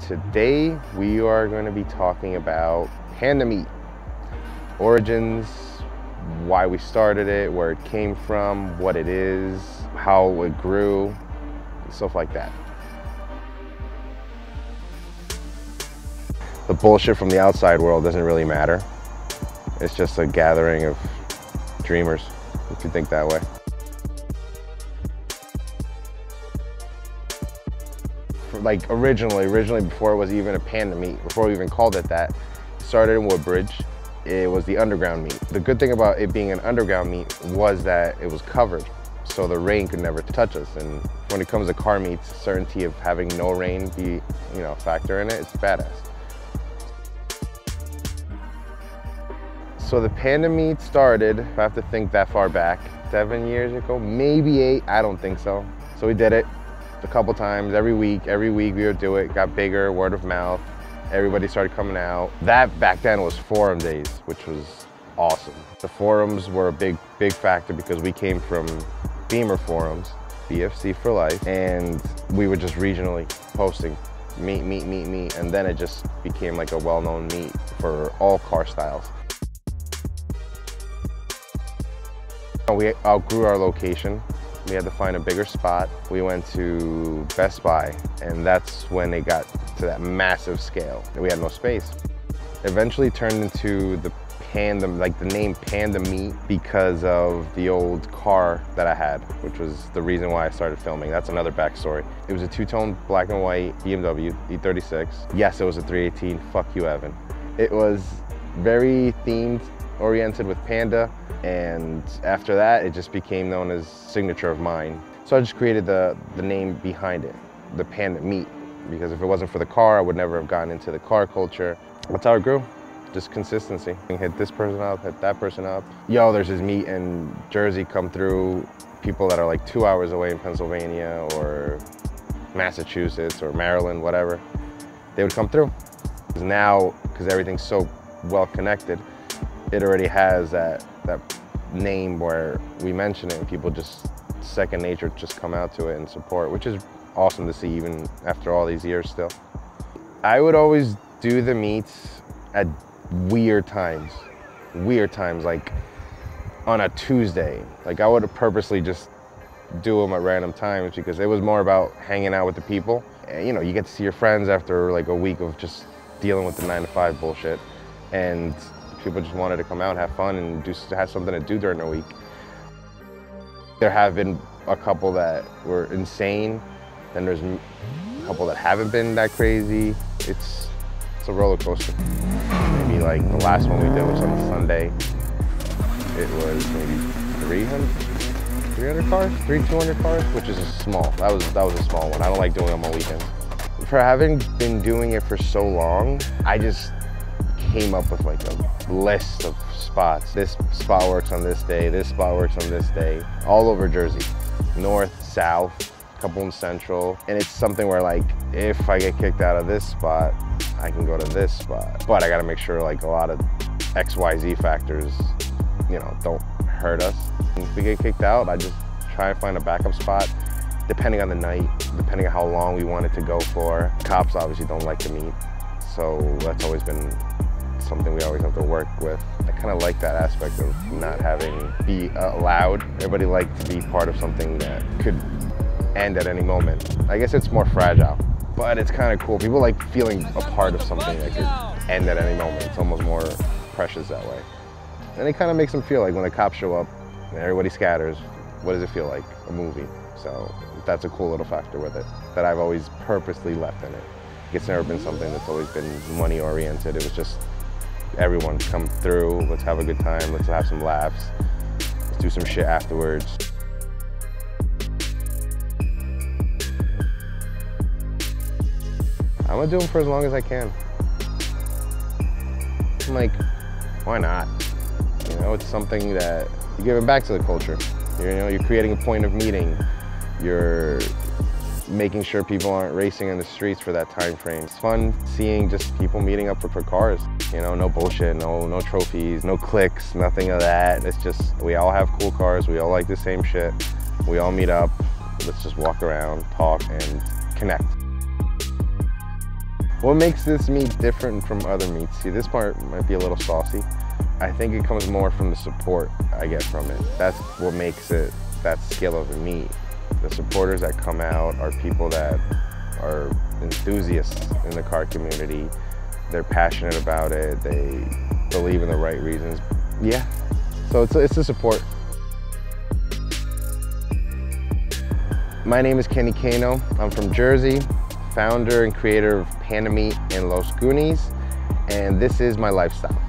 Today we are going to be talking about Panda Meet. Origins, why we started it, where it came from, what it is, how it grew, stuff like that. The bullshit from the outside world doesn't really matter. It's just a gathering of dreamers, if you think that way. Like originally before it was even a Panda Meet, before we even called it that, it started in Woodbridge. It was the underground meet. The good thing about it being an underground meet was that it was covered, so the rain could never touch us. And when it comes to car meets, certainty of having no rain be, a factor in it, it's badass. So the Panda Meet started, if I have to think that far back, 7 years ago, maybe 8, I don't think so. So we did it a couple times, every week we would do it, got bigger, word of mouth, everybody started coming out. That back then was forum days, which was awesome. The forums were a big factor because we came from Beamer forums, BFC for life, and we were just regionally posting meet, and then it just became like a well-known meet for all car styles. We outgrew our location. We had to find a bigger spot. We went to Best Buy, and that's when they got to that massive scale. We had no space. Eventually turned into the Panda, like the name Panda Meet, because of the old car that I had, which was the reason why I started filming. That's another backstory. It was a two-tone black and white BMW E36. Yes, it was a 318, fuck you, Evan. It was very themed, oriented with Panda, and after that it just became known as signature of mine. So I just created the name behind it, the Panda Meet, because if it wasn't for the car, I would never have gotten into the car culture. That's how it grew, just consistency. Hit this person up, hit that person up. Yo, there's this meet in Jersey come through, people that are like 2 hours away in Pennsylvania or Massachusetts or Maryland, whatever, they would come through. Now, because everything's so well connected, it already has that name where we mention it and people just, second nature, just come out to it and support, which is awesome to see even after all these years still. I would always do the meets at weird times, like on a Tuesday. Like I would purposely just do them at random times because it was more about hanging out with the people. And, you get to see your friends after like a week of just dealing with the 9-to-5 bullshit. And people just wanted to come out and have fun and have something to do during the week. There have been a couple that were insane, and there's a couple that haven't been that crazy. It's a roller coaster. Maybe like the last one we did was on a Sunday. It was maybe 300 cars, 200 cars, which is small. That was a small one. I don't like doing them on weekends. For having been doing it for so long, I just came up with like a list of spots. This spot works on this day, this spot works on this day, all over Jersey. North, south, a couple in central. And it's something where like, if I get kicked out of this spot, I can go to this spot. But I gotta make sure like a lot of XYZ factors, don't hurt us. And if we get kicked out, I just try and find a backup spot, depending on the night, depending on how long we want it to go for. Cops obviously don't like to meet, so that's always been something we always have to work with. I kind of like that aspect of not having be allowed. Everybody likes to be part of something that could end at any moment. I guess it's more fragile, but it's kind of cool. People like feeling a part of something that could end at any moment. It's almost more precious that way. And it kind of makes them feel like when the cops show up and everybody scatters, what does it feel like? A movie. So that's a cool little factor with it that I've always purposely left in it. It's never been something that's always been money oriented. It was just everyone come through, let's have a good time, let's have some laughs, let's do some shit afterwards. I'm gonna do them for as long as I can. I'm like, why not? It's something that you're giving back to the culture. You're creating a point of meeting. You're making sure people aren't racing in the streets for that time frame. It's fun seeing just people meeting up for cars. No bullshit, no trophies, no clicks, nothing of that. It's just, we all have cool cars, we all like the same shit. We all meet up, let's just walk around, talk, and connect. What makes this meat different from other meats? See, this part might be a little saucy. I think it comes more from the support I get from it. That's what makes it that skill of a meat. The supporters that come out are people that are enthusiasts in the car community. They're passionate about it. They believe in the right reasons. Yeah, so it's the support. My name is Cano. I'm from Jersey, founder and creator of Panda Meet and LosGoonies, and this is my lifestyle.